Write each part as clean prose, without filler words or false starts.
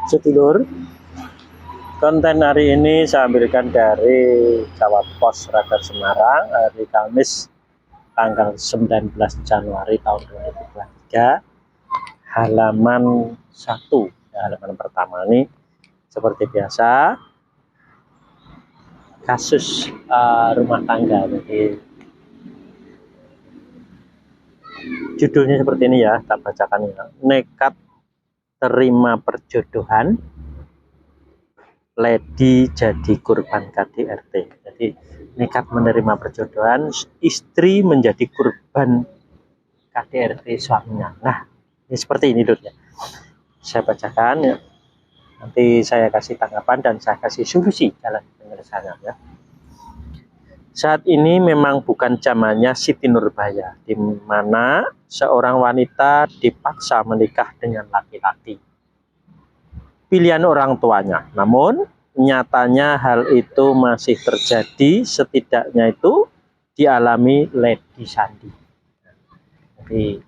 Sedulur, konten hari ini saya ambilkan dari Jawa Pos Radar Semarang, hari Kamis tanggal 19 Januari tahun 2023, halaman 1. Halaman pertama ini seperti biasa kasus rumah tangga. Jadi judulnya seperti ini ya, tak bacakan ya. Nekat terima perjodohan, Lady jadi korban KDRT. Jadi nekat menerima perjodohan, istri menjadi korban KDRT suaminya. Nah, ini seperti ini dulu ya. Saya bacakan ya. Nanti saya kasih tanggapan dan saya kasih solusi jalan penyelesaiannya ya. Saat ini memang bukan zamannya Siti Nurbaya, di mana seorang wanita dipaksa menikah dengan laki-laki pilihan orang tuanya. Namun nyatanya hal itu masih terjadi, setidaknya itu dialami Lady Sandi. Jadi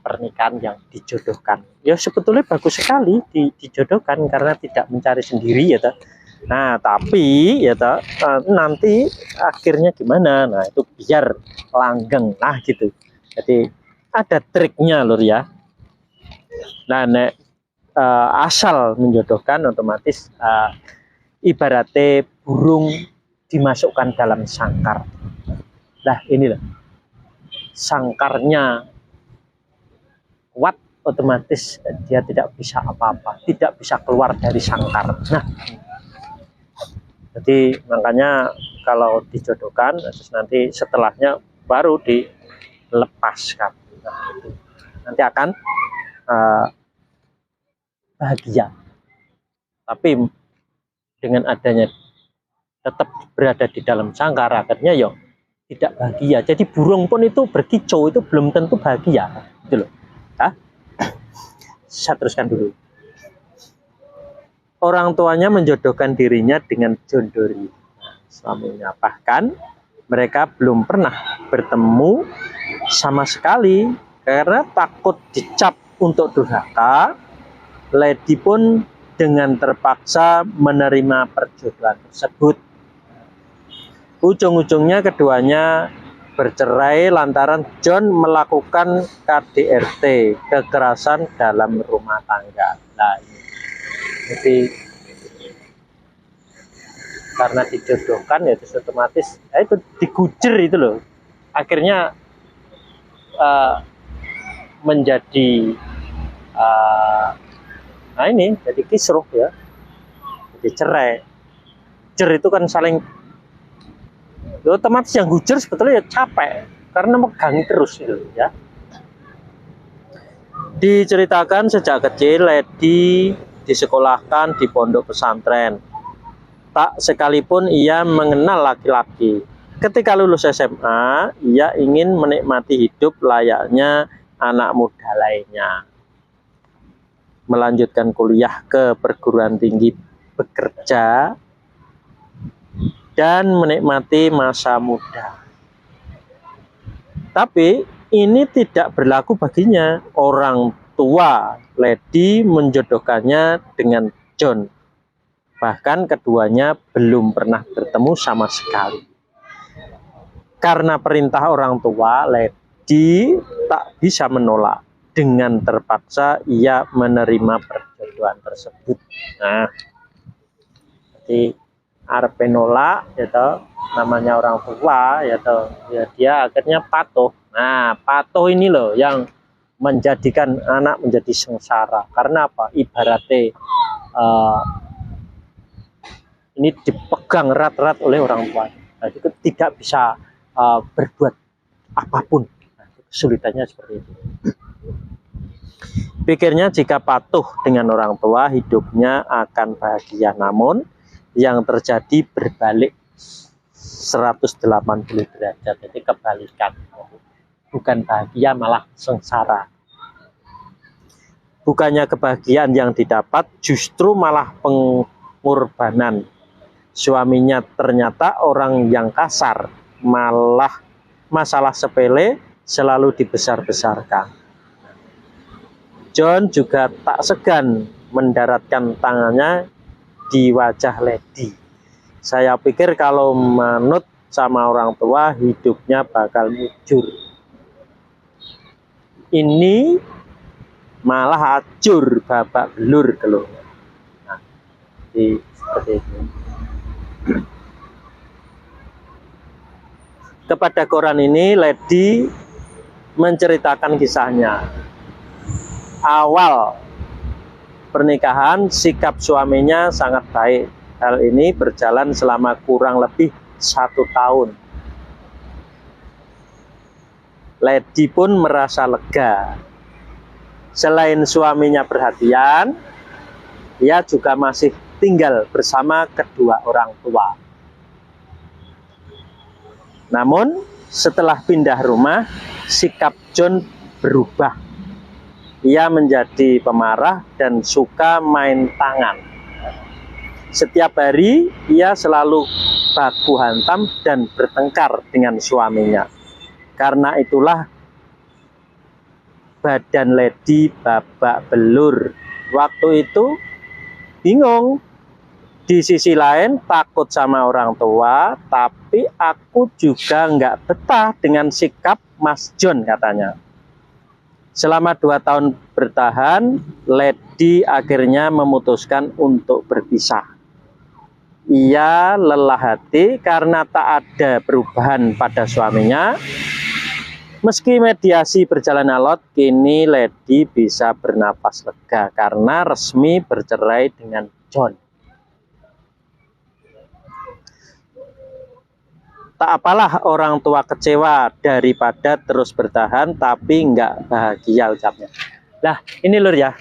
pernikahan yang dijodohkan, ya sebetulnya bagus sekali dijodohkan karena tidak mencari sendiri ya toh. Nah tapi ya toh, nanti akhirnya gimana, nah itu biar langgeng lah gitu. Jadi ada triknya lur ya. Nah asal menjodohkan otomatis ibaratnya burung dimasukkan dalam sangkar. Nah ini loh, sangkarnya kuat, otomatis dia tidak bisa apa-apa, tidak bisa keluar dari sangkar. Nah jadi makanya kalau dijodohkan terus nanti setelahnya baru dilepaskan, nah, nanti akan bahagia. Tapi dengan adanya tetap berada di dalam sangkar, akhirnya ya tidak bahagia. Jadi burung pun itu berkicau itu belum tentu bahagia gitu loh. Saya teruskan dulu. Orang tuanya menjodohkan dirinya dengan John Dory, suaminya. Bahkan mereka belum pernah bertemu sama sekali karena takut dicap untuk durhaka. Lady pun dengan terpaksa menerima perjodohan tersebut. Ujung-ujungnya keduanya bercerai lantaran John melakukan KDRT, kekerasan dalam rumah tangga. Nah, jadi karena dijodohkan ya itu otomatis itu digujur itu loh. Akhirnya menjadi nah ini jadi kisruh ya, jadi cerai. Jer itu kan saling ya, otomatis yang gujer sebetulnya ya capek karena megang terus gitu ya. Diceritakan sejak kecil Lady disekolahkan di pondok pesantren. Tak sekalipun ia mengenal laki-laki. Ketika lulus SMA, ia ingin menikmati hidup layaknya anak muda lainnya. Melanjutkan kuliah ke perguruan tinggi, bekerja, dan menikmati masa muda. Tapi ini tidak berlaku baginya. Orang tua Lady menjodohkannya dengan John. Bahkan keduanya belum pernah bertemu sama sekali. Karena perintah orang tua, Lady tak bisa menolak. Dengan terpaksa ia menerima perjodohan tersebut. Nah, jadi arep nolak ya toh, namanya orang tua ya toh, ya dia akhirnya patuh. Nah, patuh ini loh yang menjadikan anak menjadi sengsara. Karena apa? Ibaratnya ini dipegang erat-erat oleh orang tua. Nah, itu tidak bisa berbuat apapun. Nah, kesulitannya seperti itu. Pikirnya jika patuh dengan orang tua, hidupnya akan bahagia. Namun yang terjadi berbalik 180 derajat. Jadi kebalikan. Bukan bahagia, malah sengsara. Bukannya kebahagiaan yang didapat, justru malah pengorbanan. Suaminya ternyata orang yang kasar, malah masalah sepele selalu dibesar-besarkan. John juga tak segan mendaratkan tangannya di wajah Lady. Saya pikir kalau manut sama orang tua hidupnya bakal mujur. Ini malah acur, babak belur kalau. Nah, seperti itu. Kepada koran ini Lady menceritakan kisahnya. Awal pernikahan sikap suaminya sangat baik. Hal ini berjalan selama kurang lebih 1 tahun. Lady pun merasa lega. Selain suaminya perhatian, ia juga masih tinggal bersama kedua orang tua. Namun, setelah pindah rumah, sikap John berubah. Ia menjadi pemarah dan suka main tangan. Setiap hari, ia selalu baku hantam dan bertengkar dengan suaminya. Karena itulah badan Lady babak belur. Waktu itu bingung. Di sisi lain takut sama orang tua, tapi aku juga nggak betah dengan sikap Mas John, katanya. Selama 2 tahun bertahan, Lady akhirnya memutuskan untuk berpisah. Ia lelah hati karena tak ada perubahan pada suaminya. Meski mediasi berjalan alot, kini Lady bisa bernapas lega karena resmi bercerai dengan John. Tak apalah orang tua kecewa daripada terus bertahan tapi nggak bahagia, ucapnya. Nah, ini lur ya,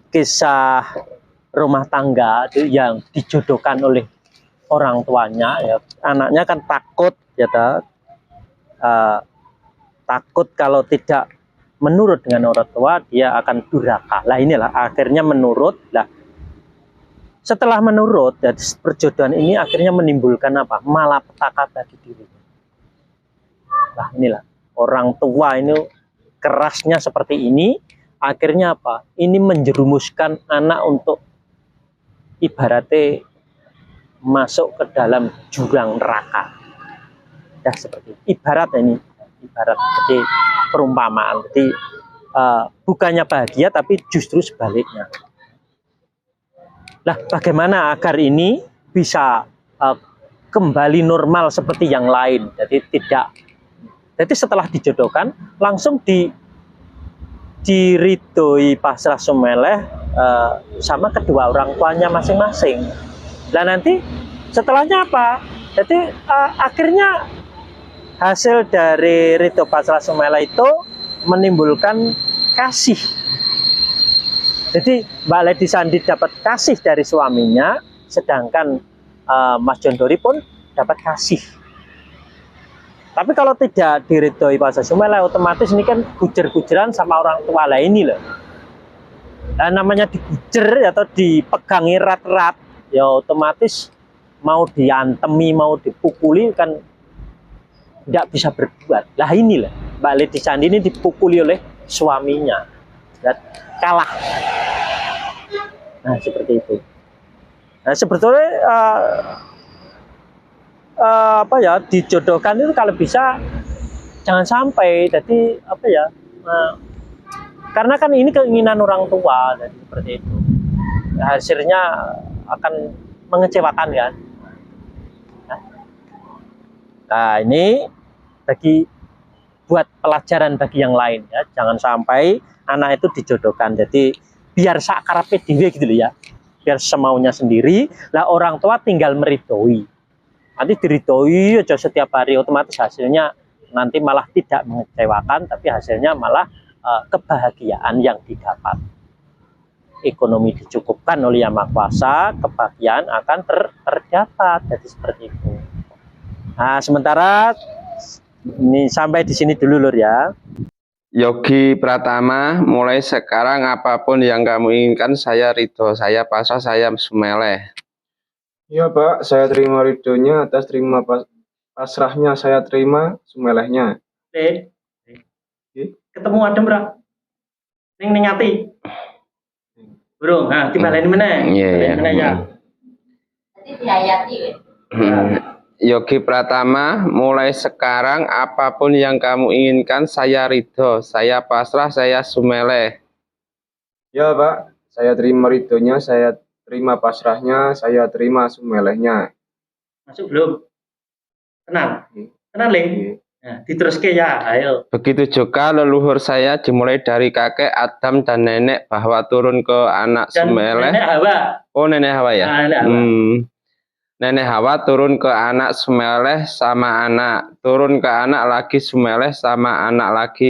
kisah rumah tangga itu yang dijodohkan oleh orang tuanya. Ya, anaknya kan takut, ya takut kalau tidak menurut dengan orang tua dia akan durhaka. Lah inilah akhirnya menurut. Lah setelah menurut, jadi perjodohan ini akhirnya menimbulkan apa? Malapetaka bagi dirinya. Nah inilah orang tua ini kerasnya seperti ini, akhirnya apa? Ini menjerumuskan anak untuk ibaratnya masuk ke dalam jurang neraka. Ya seperti itu. Ibarat ini, ibarat jadi perumpamaan. Jadi bukannya bahagia tapi justru sebaliknya. Nah, bagaimana agar ini bisa kembali normal seperti yang lain? Jadi setelah dijodohkan langsung diridhoi pasrah sumeleh sama kedua orang tuanya masing-masing. Nah nanti setelahnya apa? Jadi akhirnya hasil dari ridho pasrah sumeleh itu menimbulkan kasih. Jadi Mbak Lady Sandi dapat kasih dari suaminya, sedangkan Mas John Dory pun dapat kasih. Tapi kalau tidak diridhoi pasrah sumeleh, otomatis ini kan gujer-gujeran sama orang tua lah ini loh. Dan namanya digujer atau dipegangi erat-erat, ya otomatis mau diantemi, mau dipukuli kan tidak bisa berbuat. Lah inilah Mbak Lady Sandi ini dipukuli oleh suaminya dan kalah. Nah seperti itu. Nah sebetulnya apa ya, dijodohkan itu kalau bisa jangan sampai. Jadi apa ya, karena kan ini keinginan orang tua, jadi seperti itu. Hasilnya akan mengecewakan kan. Nah ini buat pelajaran bagi yang lain ya, jangan sampai anak itu dijodohkan. Jadi biar sakarape dhewe gitu loh ya, biar semaunya sendiri. Lah orang tua tinggal meridhoi. Nanti diridhoi aja setiap hari, otomatis hasilnya nanti malah tidak mengecewakan, tapi hasilnya malah kebahagiaan yang didapat. Ekonomi dicukupkan oleh Yang Maha Kuasa, kebahagiaan akan terdapat. Jadi seperti itu. Nah, sementara ini sampai di sini dulu lur ya. Yogi Pratama, mulai sekarang apapun yang kamu inginkan saya ridho, saya pasrah, saya sumeleh. Iya Pak, saya terima ridhonya, atas terima pasrahnya saya terima sumelehnya. Ketemu adem, Bro. ning ati. Burung. Nah, dibaleni meneh. Iya, iya. Meneh ya. Jadi dihayati. Yogi Pratama, mulai sekarang apapun yang kamu inginkan saya ridho, saya pasrah, saya sumeleh. Ya Pak, saya terima ridhonya, saya terima pasrahnya, saya terima sumelehnya. Masuk belum? Tenang. Tenang, Ling. Nah, diteruske ya, ayo. Begitu juga leluhur saya dimulai dari kakek Adam dan nenek bahwa turun ke anak Dan sumeleh. nenek Hawa. Oh, nenek Hawa ya? Nah, nenek Hawa. Nenek Hawa turun ke anak sumeleh sama anak, turun ke anak lagi sumeleh sama anak lagi.